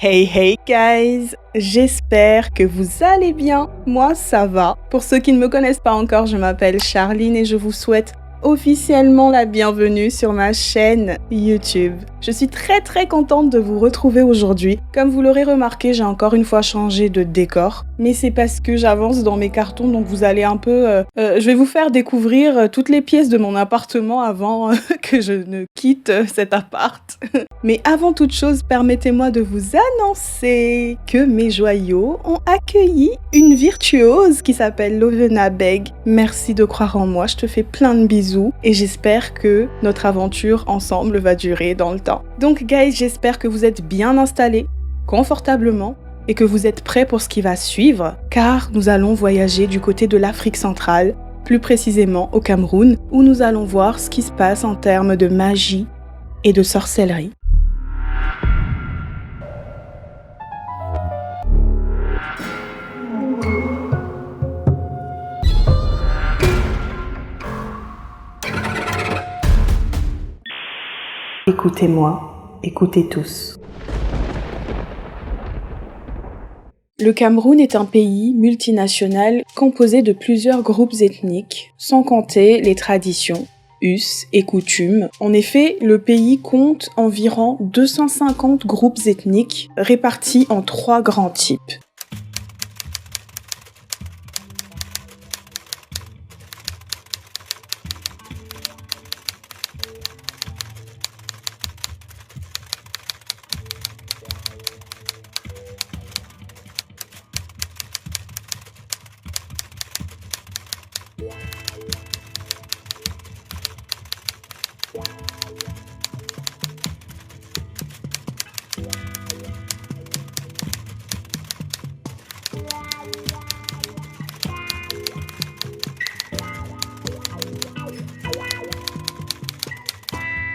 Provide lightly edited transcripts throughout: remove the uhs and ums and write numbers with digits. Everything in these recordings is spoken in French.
Hey hey guys, j'espère que vous allez bien, moi ça va. Pour ceux qui ne me connaissent pas encore, je m'appelle Charline et je vous souhaite officiellement la bienvenue sur ma chaîne YouTube. Je suis très contente de vous retrouver aujourd'hui. Comme vous l'aurez remarqué, j'ai encore une fois changé de décor, mais c'est parce que j'avance dans mes cartons, donc vous allez un peu... je vais vous faire découvrir toutes les pièces de mon appartement avant que je ne quitte cet appart. Mais avant toute chose, permettez-moi de vous annoncer que mes joyaux ont accueilli une virtuose qui s'appelle Lovena Beg. Merci de croire en moi, je te fais plein de bisous et j'espère que notre aventure ensemble va durer dans le temps. Donc guys, j'espère que vous êtes bien installés, confortablement et que vous êtes prêts pour ce qui va suivre, car nous allons voyager du côté de l'Afrique centrale, plus précisément au Cameroun, où nous allons voir ce qui se passe en termes de magie et de sorcellerie. Écoutez-moi, écoutez tous. Le Cameroun est un pays multinational composé de plusieurs groupes ethniques, sans compter les traditions, us et coutumes. En effet, le pays compte environ 250 groupes ethniques répartis en 3 grands types.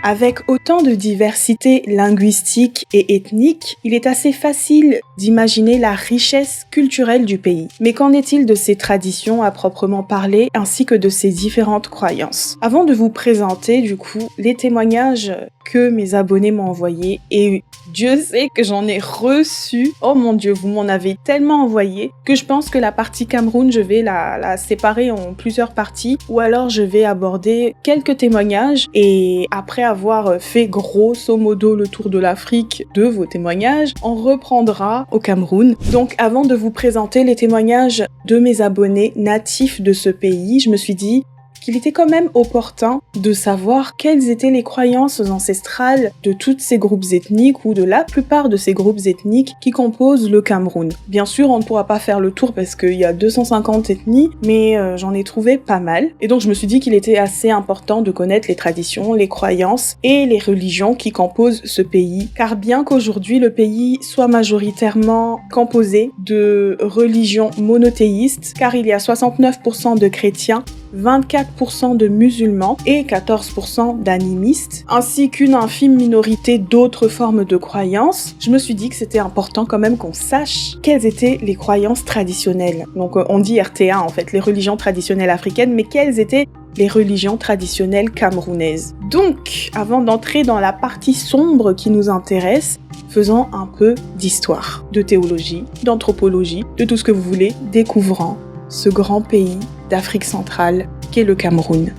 Avec autant de diversité linguistique et ethnique, il est assez facile d'imaginer la richesse culturelle du pays. Mais qu'en est-il de ses traditions à proprement parler, ainsi que de ses différentes croyances? Avant de vous présenter, du coup, les témoignages que mes abonnés m'ont envoyés, et Dieu sait que j'en ai reçu, oh mon Dieu, vous m'en avez tellement envoyé, que je pense que la partie Cameroun, je vais la séparer en plusieurs parties, ou alors je vais aborder quelques témoignages, et après avoir fait grosso modo le tour de l'Afrique de vos témoignages, on reprendra au Cameroun. Donc avant de vous présenter les témoignages de mes abonnés natifs de ce pays, je me suis dit qu'il était quand même opportun de savoir quelles étaient les croyances ancestrales de tous ces groupes ethniques ou de la plupart de ces groupes ethniques qui composent le Cameroun. Bien sûr, on ne pourra pas faire le tour parce qu'il y a 250 ethnies, mais j'en ai trouvé pas mal. Et donc je me suis dit qu'il était assez important de connaître les traditions, les croyances et les religions qui composent ce pays. Car bien qu'aujourd'hui le pays soit majoritairement composé de religions monothéistes, car il y a 69% de chrétiens, 24% de musulmans et 14% d'animistes, ainsi qu'une infime minorité d'autres formes de croyances, je me suis dit que c'était important quand même qu'on sache quelles étaient les croyances traditionnelles. Donc on dit RTA en fait, les religions traditionnelles africaines, mais quelles étaient les religions traditionnelles camerounaises. Donc, avant d'entrer dans la partie sombre qui nous intéresse, faisons un peu d'histoire, de théologie, d'anthropologie, de tout ce que vous voulez, découvrant ce grand pays d'Afrique centrale qu'est le Cameroun.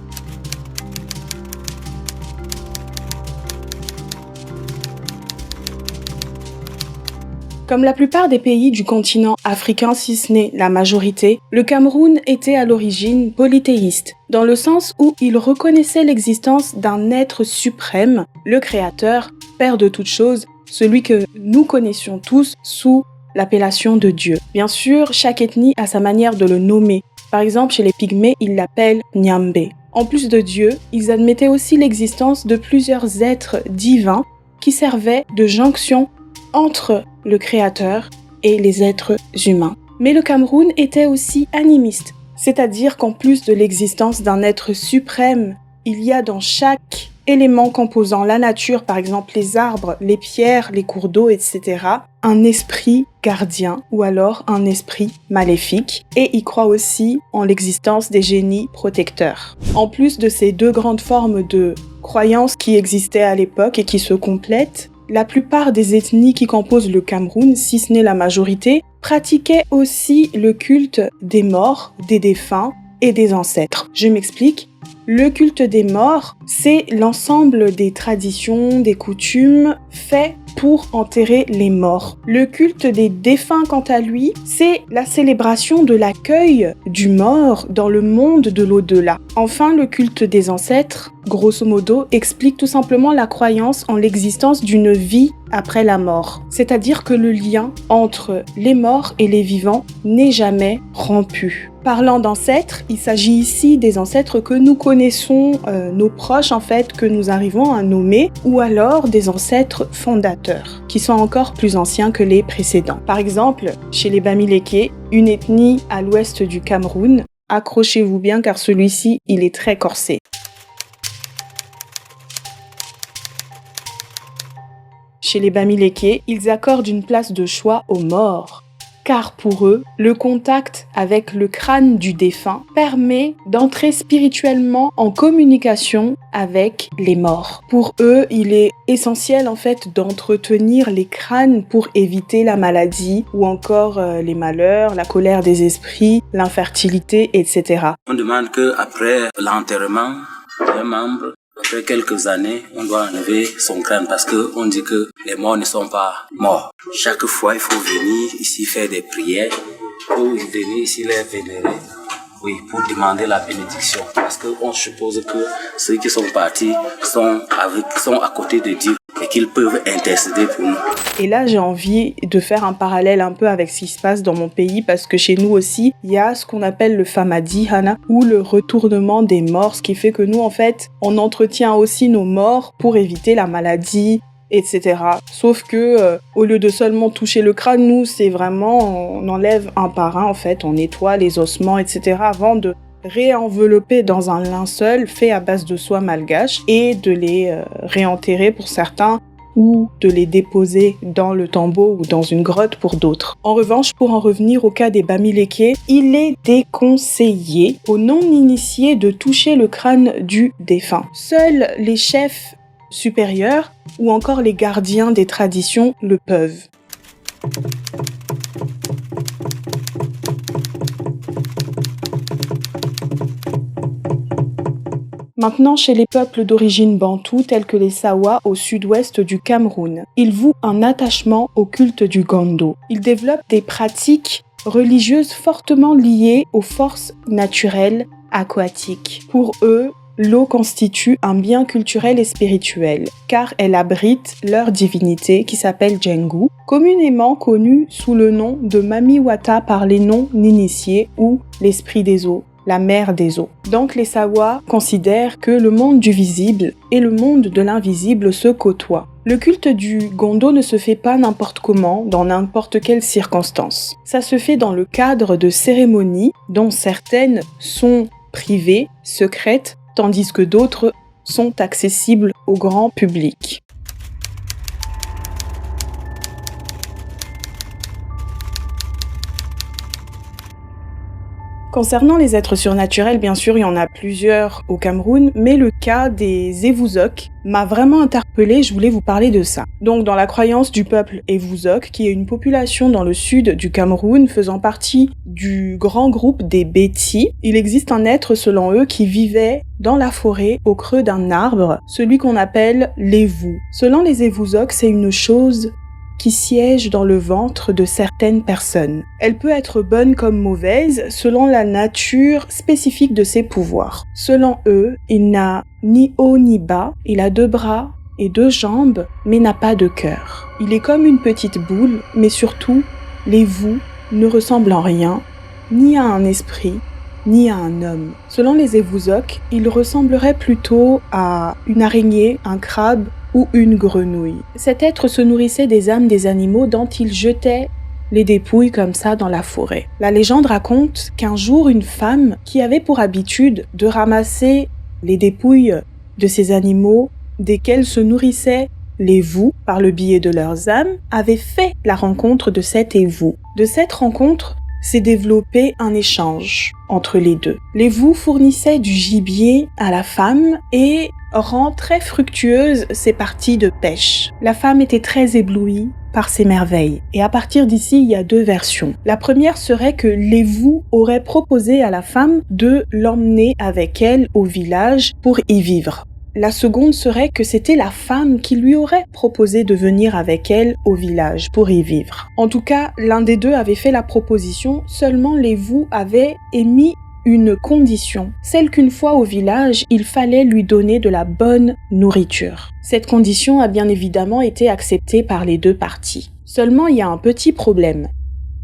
Comme la plupart des pays du continent africain, si ce n'est la majorité, le Cameroun était à l'origine polythéiste, dans le sens où il reconnaissait l'existence d'un être suprême, le Créateur, Père de toutes choses, celui que nous connaissions tous sous l'appellation de Dieu. Bien sûr, chaque ethnie a sa manière de le nommer. Par exemple, chez les Pygmées, ils l'appellent Nyambé. En plus de Dieu, ils admettaient aussi l'existence de plusieurs êtres divins qui servaient de jonction entre le Créateur et les êtres humains. Mais le Cameroun était aussi animiste, c'est-à-dire qu'en plus de l'existence d'un être suprême, il y a dans chaque élément composant la nature, par exemple les arbres, les pierres, les cours d'eau, etc., un esprit gardien ou alors un esprit maléfique, et il croit aussi en l'existence des génies protecteurs. En plus de ces deux grandes formes de croyances qui existaient à l'époque et qui se complètent, la plupart des ethnies qui composent le Cameroun, si ce n'est la majorité, pratiquaient aussi le culte des morts, des défunts et des ancêtres. Je m'explique. Le culte des morts, c'est l'ensemble des traditions, des coutumes faits pour enterrer les morts. Le culte des défunts, quant à lui, c'est la célébration de l'accueil du mort dans le monde de l'au-delà. Enfin, le culte des ancêtres, grosso modo, explique tout simplement la croyance en l'existence d'une vie après la mort. C'est-à-dire que le lien entre les morts et les vivants n'est jamais rompu. Parlant d'ancêtres, il s'agit ici des ancêtres que nous connaissons, nos proches en fait, que nous arrivons à nommer, ou alors des ancêtres fondateurs, qui sont encore plus anciens que les précédents. Par exemple, chez les Bamileke, une ethnie à l'ouest du Cameroun, accrochez-vous bien car celui-ci, il est très corsé. Chez les Bamileke, ils accordent une place de choix aux morts. Car pour eux, le contact avec le crâne du défunt permet d'entrer spirituellement en communication avec les morts. Pour eux, il est essentiel en fait d'entretenir les crânes pour éviter la maladie ou encore les malheurs, la colère des esprits, l'infertilité, etc. On demande qu'après l'enterrement d'un membre, après quelques années, on doit enlever son crâne parce qu'on dit que les morts ne sont pas morts. Chaque fois, il faut venir ici faire des prières, il faut venir ici les vénérer, oui, pour demander la bénédiction. Parce qu'on suppose que ceux qui sont partis sont à côté de Dieu et qu'ils peuvent intercéder pour nous. Et là, j'ai envie de faire un parallèle un peu avec ce qui se passe dans mon pays parce que chez nous aussi, il y a ce qu'on appelle le famadi hana ou le retournement des morts, ce qui fait que nous, en fait, on entretient aussi nos morts pour éviter la maladie, etc. Sauf que au lieu de seulement toucher le crâne, nous, c'est vraiment, on enlève un par un, en fait, on nettoie les ossements, etc. avant de réenvelopper dans un linceul fait à base de soie malgache et de les réenterrer pour certains ou de les déposer dans le tombeau ou dans une grotte pour d'autres. En revanche, pour en revenir au cas des Bamileke, il est déconseillé aux non-initiés de toucher le crâne du défunt. Seuls les chefs supérieurs ou encore les gardiens des traditions le peuvent. Maintenant, chez les peuples d'origine bantoue tels que les Sawa au sud-ouest du Cameroun, ils vouent un attachement au culte du Gondo. Ils développent des pratiques religieuses fortement liées aux forces naturelles aquatiques. Pour eux, l'eau constitue un bien culturel et spirituel, car elle abrite leur divinité qui s'appelle Djengu, communément connue sous le nom de Mamiwata par les non-initiés ou l'esprit des eaux, la mère des eaux. Donc les Sawa considèrent que le monde du visible et le monde de l'invisible se côtoient. Le culte du Gondo ne se fait pas n'importe comment, dans n'importe quelle circonstance. Ça se fait dans le cadre de cérémonies dont certaines sont privées, secrètes, tandis que d'autres sont accessibles au grand public. Concernant les êtres surnaturels, bien sûr, il y en a plusieurs au Cameroun, mais le cas des Evuzok m'a vraiment interpellée, je voulais vous parler de ça. Donc, dans la croyance du peuple Evuzok, qui est une population dans le sud du Cameroun faisant partie du grand groupe des Beti, il existe un être, selon eux, qui vivait dans la forêt, au creux d'un arbre, celui qu'on appelle l'Evu. Selon les Evuzok, c'est une chose qui siège dans le ventre de certaines personnes. Elle peut être bonne comme mauvaise selon la nature spécifique de ses pouvoirs. Selon eux, il n'a ni haut ni bas, il a 2 bras et 2 jambes, mais n'a pas de cœur. Il est comme une petite boule, mais surtout, l'Evu ne ressemble en rien, ni à un esprit, ni à un homme. Selon les Evuzok, il ressemblerait plutôt à une araignée, un crabe, ou une grenouille. Cet être se nourrissait des âmes des animaux dont il jetait les dépouilles comme ça dans la forêt. La légende raconte qu'un jour, une femme qui avait pour habitude de ramasser les dépouilles de ces animaux desquels se nourrissaient les Vous par le biais de leurs âmes avait fait la rencontre de cet Evu. De cette rencontre s'est développé un échange entre les deux. Les Vous fournissaient du gibier à la femme et rend très fructueuses ses parties de pêche. La femme était très éblouie par ces merveilles. Et à partir d'ici, il y a 2 versions. La première serait que Lévou aurait proposé à la femme de l'emmener avec elle au village pour y vivre. La seconde serait que c'était la femme qui lui aurait proposé de venir avec elle au village pour y vivre. En tout cas, l'un des deux avait fait la proposition, seulement Lévou avait émis une condition, celle qu'une fois au village, il fallait lui donner de la bonne nourriture. Cette condition a bien évidemment été acceptée par les 2 parties. Seulement, il y a un petit problème.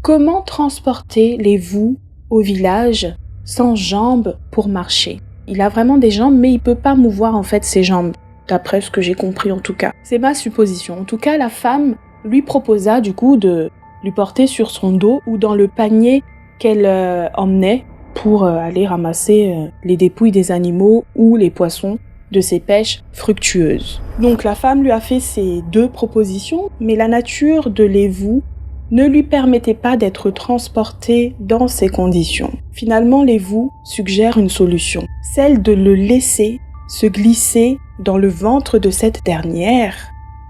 Comment transporter Lévou au village sans jambes pour marcher? Il a vraiment des jambes, mais il peut pas mouvoir en fait ses jambes, d'après ce que j'ai compris en tout cas. C'est ma supposition. En tout cas, la femme lui proposa du coup de lui porter sur son dos ou dans le panier qu'elle emmenait pour aller ramasser les dépouilles des animaux ou les poissons de ces pêches fructueuses. Donc la femme lui a fait ces 2 propositions, mais la nature de Lévou ne lui permettait pas d'être transporté dans ces conditions. Finalement, Lévou suggère une solution, celle de le laisser se glisser dans le ventre de cette dernière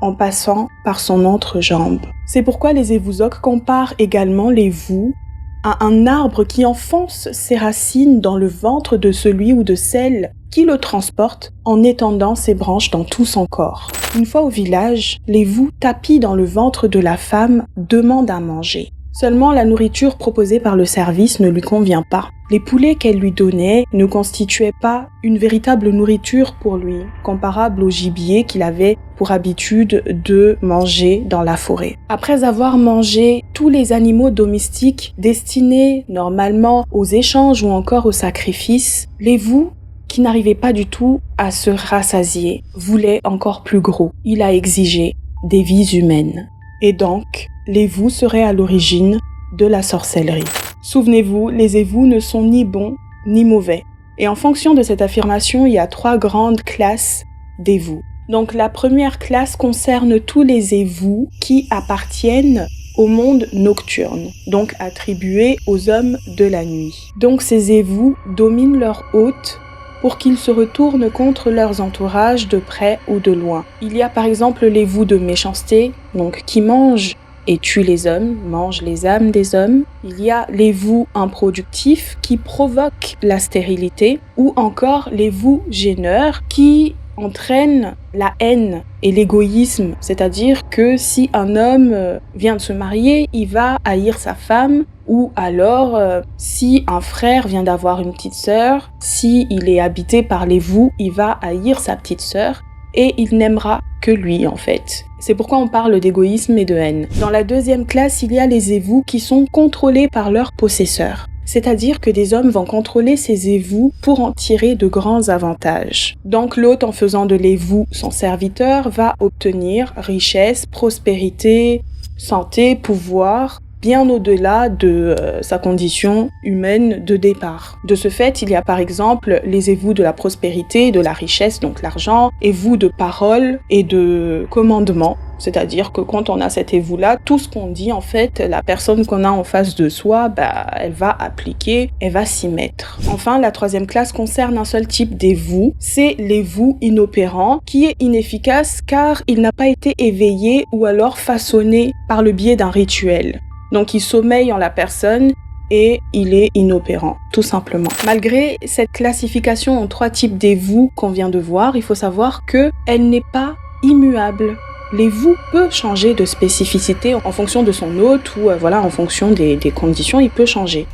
en passant par son entrejambe. C'est pourquoi les Évouzoques comparent également Lévou à un arbre qui enfonce ses racines dans le ventre de celui ou de celle qui le transporte en étendant ses branches dans tout son corps. Une fois au village, Lévou, tapis dans le ventre de la femme, demande à manger. Seulement, la nourriture proposée par le service ne lui convient pas. Les poulets qu'elle lui donnait ne constituaient pas une véritable nourriture pour lui, comparable au gibier qu'il avait pour habitude de manger dans la forêt. Après avoir mangé tous les animaux domestiques destinés normalement aux échanges ou encore aux sacrifices, Lévou, qui n'arrivait pas du tout à se rassasier, voulait encore plus gros. Il a exigé des vies humaines. Et donc, Lévou serait à l'origine de la sorcellerie. Souvenez-vous, les Évous ne sont ni bons ni mauvais. Et en fonction de cette affirmation, il y a 3 grandes classes d'Évous. Donc la première classe concerne tous les Évous qui appartiennent au monde nocturne, donc attribués aux hommes de la nuit. Donc ces Évous dominent leurs hôtes pour qu'ils se retournent contre leurs entourages de près ou de loin. Il y a par exemple l'Évou de méchanceté, donc qui mange et tue les hommes, mange les âmes des hommes. Il y a l'Évou improductif qui provoque la stérilité, ou encore l'Évou gêneur qui entraîne la haine et l'égoïsme, c'est-à-dire que si un homme vient de se marier, il va haïr sa femme, ou alors si un frère vient d'avoir une petite sœur, si il est habité par l'Évou, il va haïr sa petite sœur et il n'aimera que lui en fait. C'est pourquoi on parle d'égoïsme et de haine. Dans la deuxième classe, il y a les Évous qui sont contrôlés par leurs possesseurs. C'est-à-dire que des hommes vont contrôler ces Évous pour en tirer de grands avantages. Donc l'hôte, en faisant de l'Évou son serviteur, va obtenir richesse, prospérité, santé, pouvoir, bien au-delà de sa condition humaine de départ. De ce fait, il y a par exemple les Évous de la prospérité, de la richesse, donc l'argent, Évous de parole et de commandement. C'est-à-dire que quand on a cet Évou-là, tout ce qu'on dit, en fait, la personne qu'on a en face de soi, elle va appliquer, elle va s'y mettre. Enfin, la troisième classe concerne un seul type d'Évou, c'est l'Évou inopérant, qui est inefficace car il n'a pas été éveillé ou alors façonné par le biais d'un rituel. Donc il sommeille en la personne et il est inopérant, tout simplement. Malgré cette classification en 3 types d'Évou qu'on vient de voir, il faut savoir qu'elle n'est pas immuable. L'Évou peut changer de spécificité en fonction de son hôte ou en fonction des conditions, il peut changer.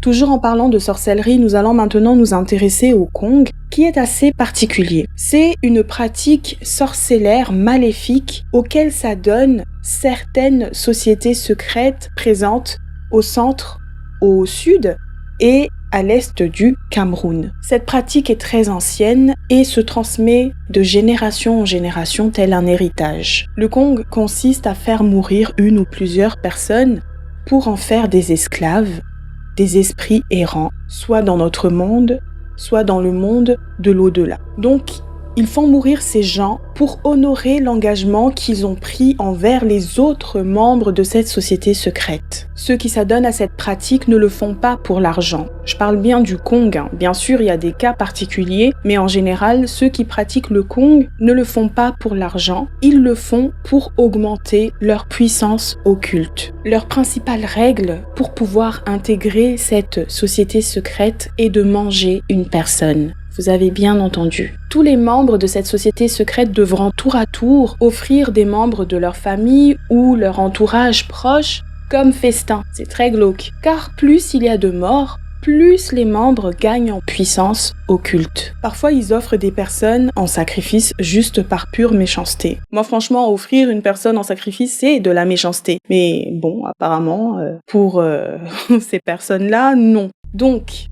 Toujours en parlant de sorcellerie, nous allons maintenant nous intéresser au Kong, qui est assez particulier. C'est une pratique sorcellaire maléfique auquel s'adonnent certaines sociétés secrètes présentes au centre, au sud et à l'est du Cameroun. Cette pratique est très ancienne et se transmet de génération en génération tel un héritage. Le Kong consiste à faire mourir une ou plusieurs personnes pour en faire des esclaves, des esprits errants, soit dans notre monde, soit dans le monde de l'au-delà. Donc, Ils font mourir ces gens pour honorer l'engagement qu'ils ont pris envers les autres membres de cette société secrète. Ceux qui s'adonnent à cette pratique ne le font pas pour l'argent. Je parle bien du Kong. Bien sûr, il y a des cas particuliers, mais en général, ceux qui pratiquent le Kong ne le font pas pour l'argent. Ils le font pour augmenter leur puissance occulte. Leur principale règle pour pouvoir intégrer cette société secrète est de manger une personne. Vous avez bien entendu. Tous les membres de cette société secrète devront tour à tour offrir des membres de leur famille ou leur entourage proche comme festin. C'est très glauque. Car plus il y a de morts, plus les membres gagnent en puissance occulte. Parfois, ils offrent des personnes en sacrifice juste par pure méchanceté. Moi, franchement, offrir une personne en sacrifice, c'est de la méchanceté. Mais bon, apparemment, pour ces personnes-là, non. Donc,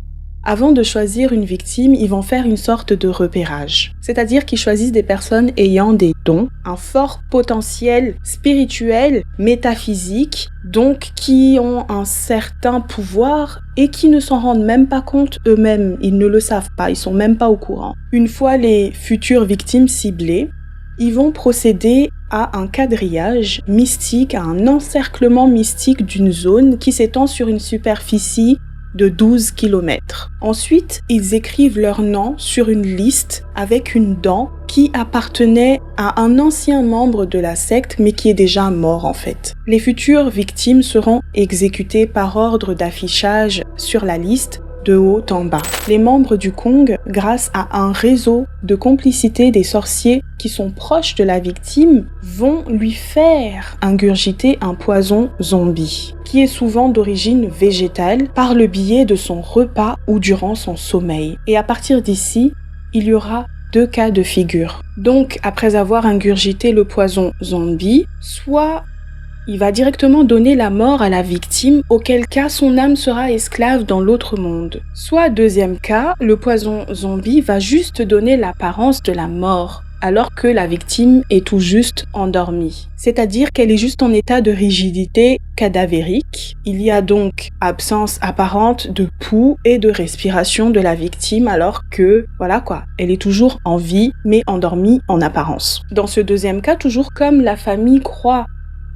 avant de choisir une victime, ils vont faire une sorte de repérage. C'est-à-dire qu'ils choisissent des personnes ayant des dons, un fort potentiel spirituel, métaphysique, donc qui ont un certain pouvoir et qui ne s'en rendent même pas compte eux-mêmes. Ils ne le savent pas, ils sont même pas au courant. Une fois les futures victimes ciblées, ils vont procéder à un quadrillage mystique, à un encerclement mystique d'une zone qui s'étend sur une superficie de 12 km. Ensuite, ils écrivent leur nom sur une liste avec une dent qui appartenait à un ancien membre de la secte mais qui est déjà mort en fait. Les futures victimes seront exécutées par ordre d'affichage sur la liste de haut en bas. Les membres du Kong, grâce à un réseau de complicité des sorciers qui sont proches de la victime, vont lui faire ingurgiter un poison zombie, qui est souvent d'origine végétale, par le biais de son repas ou durant son sommeil. Et à partir d'ici, il y aura 2 cas de figure. Donc, après avoir ingurgité le poison zombie, soit il va directement donner la mort à la victime, auquel cas son âme sera esclave dans l'autre monde. Soit deuxième cas, le poison zombie va juste donner l'apparence de la mort, alors que la victime est tout juste endormie. C'est-à-dire qu'elle est juste en état de rigidité cadavérique. Il y a donc absence apparente de pouls et de respiration de la victime, alors que, voilà quoi, elle est toujours en vie, mais endormie en apparence. Dans ce deuxième cas, toujours comme la famille croit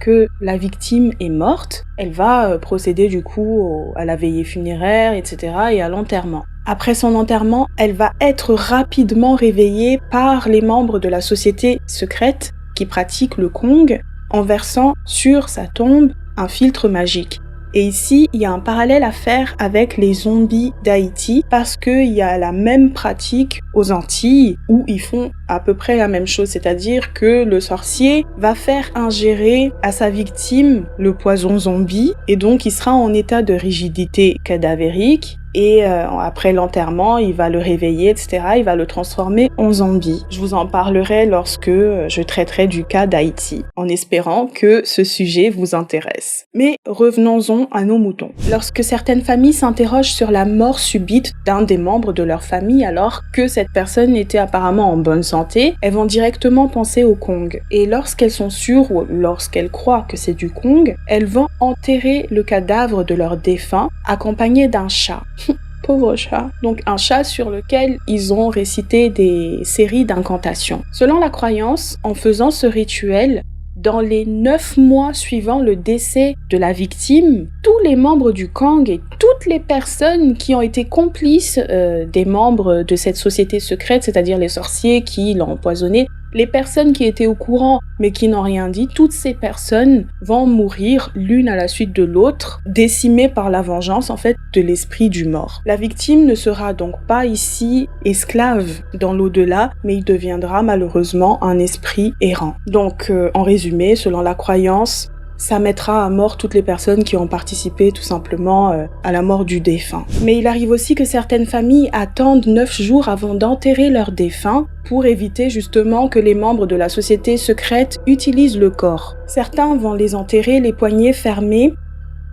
que la victime est morte, elle va procéder du coup à la veillée funéraire, etc. et à l'enterrement. Après son enterrement, elle va être rapidement réveillée par les membres de la société secrète qui pratiquent le Kong en versant sur sa tombe un filtre magique. Et ici, il y a un parallèle à faire avec les zombies d'Haïti parce qu'il y a la même pratique aux Antilles où ils font à peu près la même chose, c'est-à-dire que le sorcier va faire ingérer à sa victime le poison zombie et donc il sera en état de rigidité cadavérique. Et après l'enterrement, il va le réveiller, etc. Il va le transformer en zombie. Je vous en parlerai lorsque je traiterai du cas d'Haïti, en espérant que ce sujet vous intéresse. Mais revenons-en à nos moutons. Lorsque certaines familles s'interrogent sur la mort subite d'un des membres de leur famille alors que cette personne était apparemment en bonne santé, elles vont directement penser au Kong. Et lorsqu'elles sont sûres ou lorsqu'elles croient que c'est du Kong, elles vont enterrer le cadavre de leur défunt accompagné d'un chat. Pauvre chat. Donc un chat sur lequel ils ont récité des séries d'incantations. Selon la croyance, en faisant ce rituel, dans les 9 mois suivant le décès de la victime, tous les membres du Kong et toutes les personnes qui ont été complices des membres de cette société secrète, c'est-à-dire les sorciers qui l'ont empoisonné, les personnes qui étaient au courant mais qui n'ont rien dit, toutes ces personnes vont mourir l'une à la suite de l'autre, décimées par la vengeance en fait de l'esprit du mort. La victime ne sera donc pas ici esclave dans l'au-delà, mais il deviendra malheureusement un esprit errant. Donc en résumé, selon la croyance, ça mettra à mort toutes les personnes qui ont participé tout simplement à la mort du défunt. Mais il arrive aussi que certaines familles attendent 9 jours avant d'enterrer leur défunt pour éviter justement que les membres de la société secrète utilisent le corps. Certains vont les enterrer les poignets fermés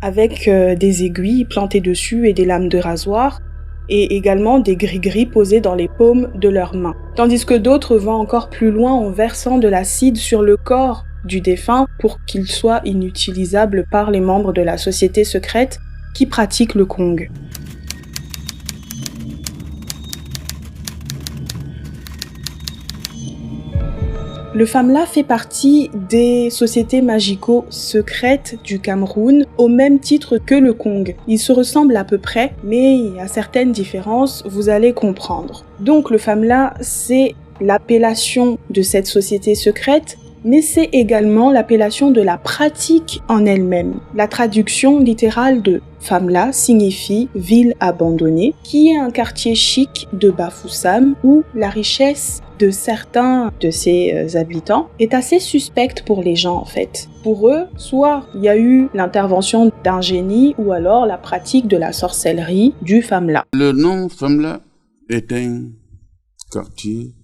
avec des aiguilles plantées dessus et des lames de rasoir, et également des gris-gris posés dans les paumes de leurs mains. Tandis que d'autres vont encore plus loin en versant de l'acide sur le corps du défunt pour qu'il soit inutilisable par les membres de la société secrète qui pratiquent le Kong. Le FAMLA fait partie des sociétés magico-secrètes du Cameroun au même titre que le Kong. Ils se ressemblent à peu près, mais il y a certaines différences, vous allez comprendre. Donc le FAMLA, c'est l'appellation de cette société secrète, mais c'est également l'appellation de la pratique en elle-même. La traduction littérale de FAMLA signifie ville abandonnée, qui est un quartier chic de Bafoussam où la richesse de certains de ses habitants est assez suspecte pour les gens en fait. Pour eux, soit il y a eu l'intervention d'un génie ou alors la pratique de la sorcellerie du FAMLA. Le nom FAMLA est un quartier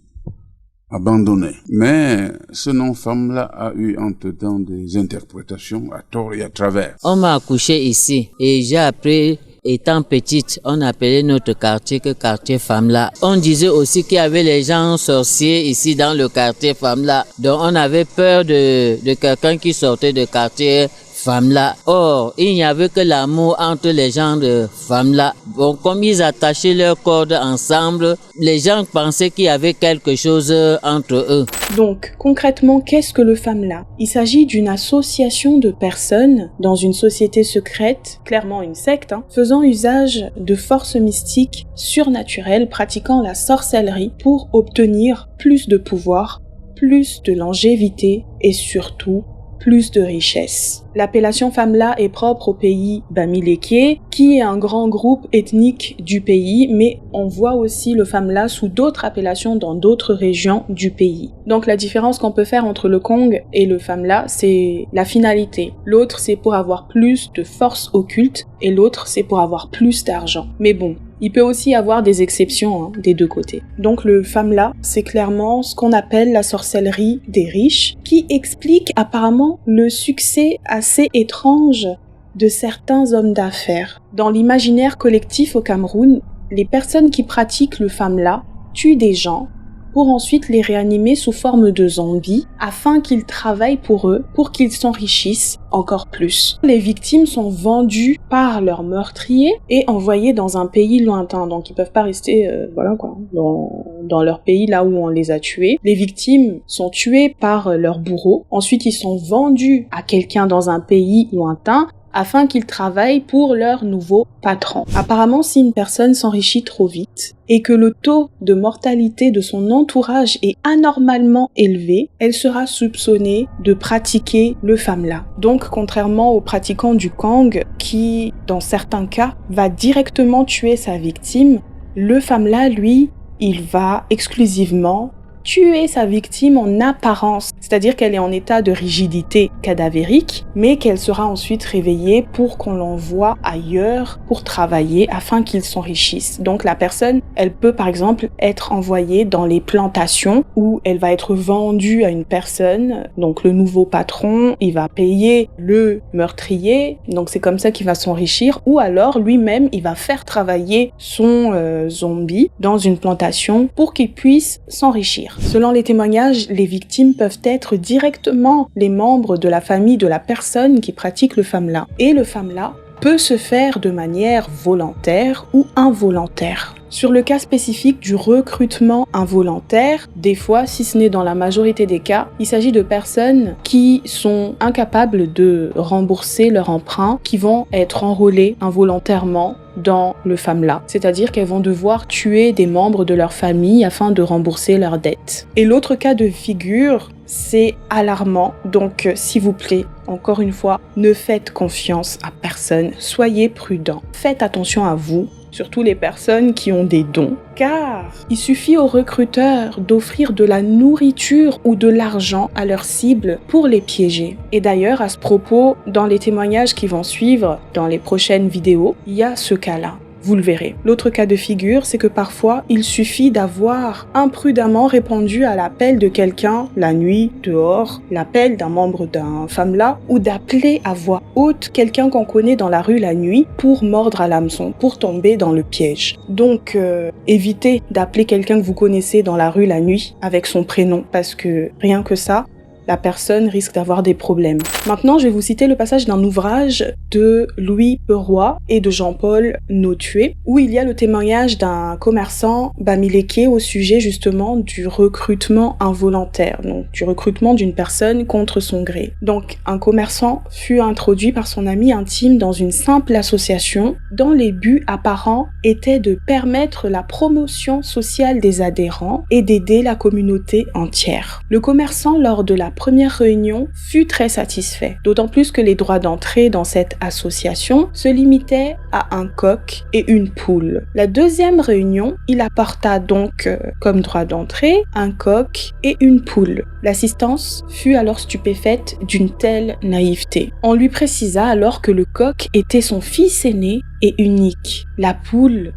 abandonné. Mais ce nom FAMLA a eu entre-temps des interprétations à tort et à travers. On m'a accouché ici et j'ai appris, étant petite, on appelait notre quartier que quartier FAMLA. On disait aussi qu'il y avait les gens sorciers ici dans le quartier FAMLA. Donc on avait peur de quelqu'un qui sortait de quartier FAMLA. Or, il n'y avait que l'amour entre les gens de FAMLA. Bon, comme ils attachaient leurs cordes ensemble, les gens pensaient qu'il y avait quelque chose entre eux. Donc, concrètement, qu'est-ce que le FAMLA? Il s'agit d'une association de personnes dans une société secrète, clairement une secte, faisant usage de forces mystiques surnaturelles, pratiquant la sorcellerie pour obtenir plus de pouvoir, plus de longévité et surtout plus de richesse. L'appellation FAMLA est propre au pays Bamileke, qui est un grand groupe ethnique du pays, mais on voit aussi le FAMLA sous d'autres appellations dans d'autres régions du pays. Donc la différence qu'on peut faire entre le Kong et le FAMLA, c'est la finalité. L'autre, c'est pour avoir plus de force occulte, et l'autre, c'est pour avoir plus d'argent. Mais bon, il peut aussi y avoir des exceptions des deux côtés. Donc le FAMLA, c'est clairement ce qu'on appelle la sorcellerie des riches, qui explique apparemment le succès assez étrange de certains hommes d'affaires. Dans l'imaginaire collectif au Cameroun, les personnes qui pratiquent le FAMLA tuent des gens pour ensuite les réanimer sous forme de zombies afin qu'ils travaillent pour eux, pour qu'ils s'enrichissent encore plus. Les victimes sont vendues par leurs meurtriers et envoyées dans un pays lointain, donc ils peuvent pas rester dans leur pays là où on les a tués. Les victimes sont tuées par leurs bourreaux, ensuite ils sont vendus à quelqu'un dans un pays lointain afin qu'ils travaillent pour leur nouveau patron. Apparemment, si une personne s'enrichit trop vite et que le taux de mortalité de son entourage est anormalement élevé, elle sera soupçonnée de pratiquer le FAMLA. Donc, contrairement aux pratiquants du Kong, qui, dans certains cas, va directement tuer sa victime, le FAMLA, lui, il va exclusivement tuer sa victime en apparence, c'est-à-dire qu'elle est en état de rigidité cadavérique, mais qu'elle sera ensuite réveillée pour qu'on l'envoie ailleurs pour travailler afin qu'il s'enrichisse. Donc la personne, elle peut par exemple être envoyée dans les plantations où elle va être vendue à une personne, donc le nouveau patron, il va payer le meurtrier, donc c'est comme ça qu'il va s'enrichir, ou alors lui-même, il va faire travailler son zombie dans une plantation pour qu'il puisse s'enrichir. Selon les témoignages, les victimes peuvent être directement les membres de la famille de la personne qui pratique le FAMLA. Et le FAMLA peut se faire de manière volontaire ou involontaire. Sur le cas spécifique du recrutement involontaire, des fois, si ce n'est dans la majorité des cas, il s'agit de personnes qui sont incapables de rembourser leur emprunt, qui vont être enrôlées involontairement dans le FAMLA. C'est-à-dire qu'elles vont devoir tuer des membres de leur famille afin de rembourser leurs dettes. Et l'autre cas de figure, c'est alarmant. Donc, s'il vous plaît, encore une fois, ne faites confiance à personne. Soyez prudents. Faites attention à vous. Surtout les personnes qui ont des dons, car il suffit aux recruteurs d'offrir de la nourriture ou de l'argent à leurs cibles pour les piéger. Et d'ailleurs, à ce propos, dans les témoignages qui vont suivre, dans les prochaines vidéos, il y a ce cas-là. Vous le verrez. L'autre cas de figure, c'est que parfois, il suffit d'avoir imprudemment répondu à l'appel de quelqu'un la nuit, dehors, l'appel d'un membre d'un FAMLA, ou d'appeler à voix haute quelqu'un qu'on connaît dans la rue la nuit pour mordre à l'hameçon, pour tomber dans le piège. Donc, évitez d'appeler quelqu'un que vous connaissez dans la rue la nuit avec son prénom, parce que rien que ça, la personne risque d'avoir des problèmes. Maintenant, je vais vous citer le passage d'un ouvrage de Louis Peroy et de Jean-Paul Notué, où il y a le témoignage d'un commerçant bamiléké au sujet justement du recrutement involontaire, donc du recrutement d'une personne contre son gré. Donc, un commerçant fut introduit par son ami intime dans une simple association dont les buts apparents étaient de permettre la promotion sociale des adhérents et d'aider la communauté entière. Le commerçant, lors de la première réunion, fut très satisfait, d'autant plus que les droits d'entrée dans cette association se limitaient à un coq et une poule. La deuxième réunion, il apporta donc comme droit d'entrée un coq et une poule. L'assistance fut alors stupéfaite d'une telle naïveté. On lui précisa alors que le coq était son fils aîné et unique. La poule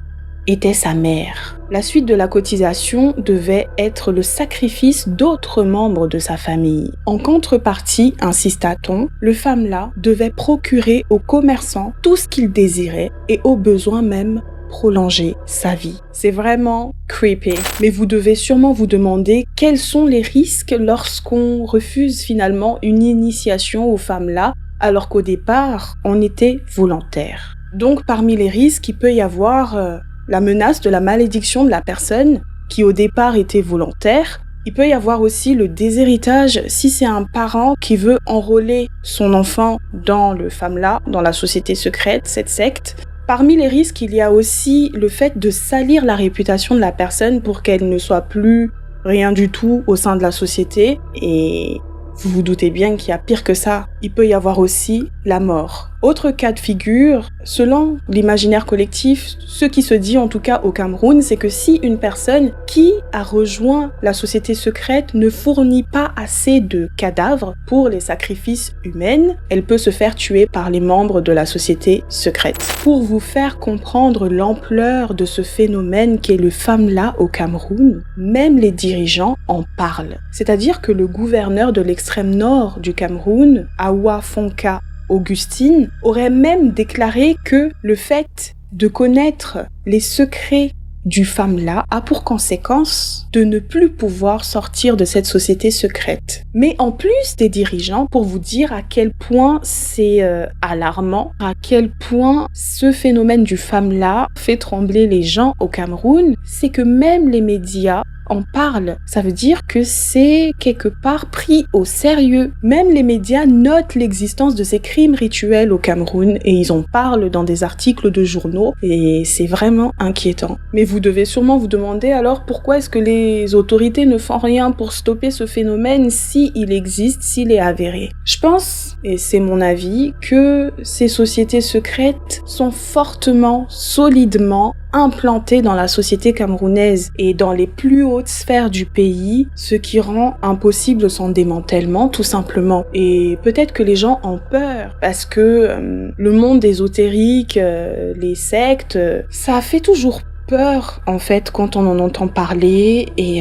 était sa mère. La suite de la cotisation devait être le sacrifice d'autres membres de sa famille. En contrepartie, insista-t-on, le femme-là devait procurer aux commerçants tout ce qu'il désirait et au besoin même prolonger sa vie. C'est vraiment creepy. Mais vous devez sûrement vous demander quels sont les risques lorsqu'on refuse finalement une initiation aux femmes-là alors qu'au départ, on était volontaire. Donc parmi les risques, il peut y avoir la menace de la malédiction de la personne qui au départ était volontaire. Il peut y avoir aussi le déshéritage si c'est un parent qui veut enrôler son enfant dans le FAMLA, dans la société secrète, cette secte. Parmi les risques, il y a aussi le fait de salir la réputation de la personne pour qu'elle ne soit plus rien du tout au sein de la société. Et vous vous doutez bien qu'il y a pire que ça. Il peut y avoir aussi la mort. Autre cas de figure, selon l'imaginaire collectif, ce qui se dit en tout cas au Cameroun, c'est que si une personne qui a rejoint la société secrète ne fournit pas assez de cadavres pour les sacrifices humains, elle peut se faire tuer par les membres de la société secrète. Pour vous faire comprendre l'ampleur de ce phénomène qu'est le FAMLA au Cameroun, même les dirigeants en parlent. C'est-à-dire que le gouverneur de l'extrême nord du Cameroun, Awa Fonka Augustine, aurait même déclaré que le fait de connaître les secrets du FAMLA a pour conséquence de ne plus pouvoir sortir de cette société secrète. Mais en plus des dirigeants, pour vous dire à quel point c'est alarmant, à quel point ce phénomène du FAMLA fait trembler les gens au Cameroun, c'est que même les médias en parlent. Ça veut dire que c'est quelque part pris au sérieux. Même les médias notent l'existence de ces crimes rituels au Cameroun et ils en parlent dans des articles de journaux et c'est vraiment inquiétant. Mais vous devez sûrement vous demander alors pourquoi est-ce que les autorités ne font rien pour stopper ce phénomène s'il existe, s'il est avéré. Je pense, et c'est mon avis, que ces sociétés secrètes sont fortement, solidement implantées dans la société camerounaise et dans les plus hautes sphères du pays, ce qui rend impossible son démantèlement tout simplement. Et peut-être que les gens ont peur parce que le monde ésotérique, les sectes, ça fait toujours peur en fait quand on en entend parler et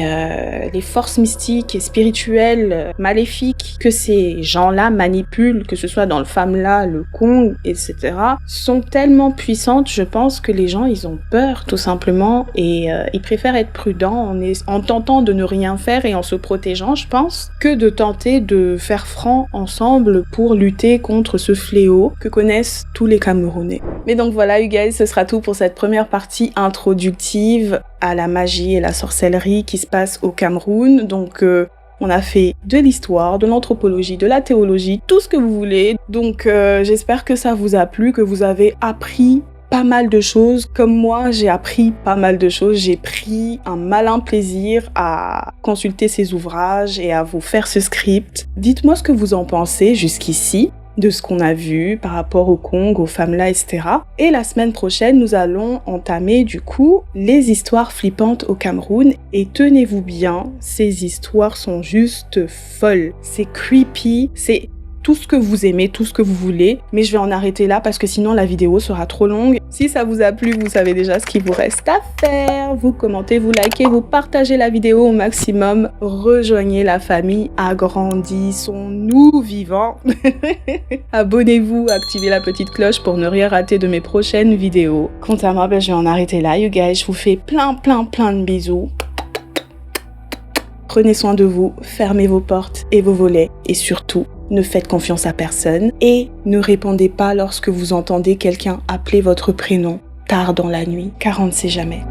les forces mystiques et spirituelles maléfiques que ces gens-là manipulent, que ce soit dans le FAMLA, le Kong, etc., sont tellement puissantes, je pense que les gens ils ont peur tout simplement et ils préfèrent être prudents en tentant de ne rien faire et en se protégeant, je pense, que de tenter de faire front ensemble pour lutter contre ce fléau que connaissent tous les Camerounais. Mais donc voilà, you guys, ce sera tout pour cette première partie introductive à la magie et la sorcellerie qui se passe au Cameroun. Donc on a fait de l'histoire, de l'anthropologie, de la théologie, tout ce que vous voulez. Donc j'espère que ça vous a plu, que vous avez appris pas mal de choses. Comme moi, j'ai appris pas mal de choses. J'ai pris un malin plaisir à consulter ces ouvrages et à vous faire ce script. Dites-moi ce que vous en pensez jusqu'ici, de ce qu'on a vu par rapport au Kong, au FAMLA, etc. Et la semaine prochaine, nous allons entamer du coup les histoires flippantes au Cameroun. Et tenez-vous bien, ces histoires sont juste folles. C'est creepy, c'est tout ce que vous aimez, tout ce que vous voulez, mais je vais en arrêter là parce que sinon la vidéo sera trop longue. Si ça vous a plu, vous savez déjà ce qu'il vous reste à faire. Vous commentez, vous likez, vous partagez la vidéo au maximum. Rejoignez la famille, agrandissons-nous vivants. Abonnez-vous, activez la petite cloche pour ne rien rater de mes prochaines vidéos. Quant à moi, je vais en arrêter là, you guys. Je vous fais plein de bisous. Prenez soin de vous, fermez vos portes et vos volets. Et surtout, ne faites confiance à personne et ne répondez pas lorsque vous entendez quelqu'un appeler votre prénom tard dans la nuit, car on ne sait jamais.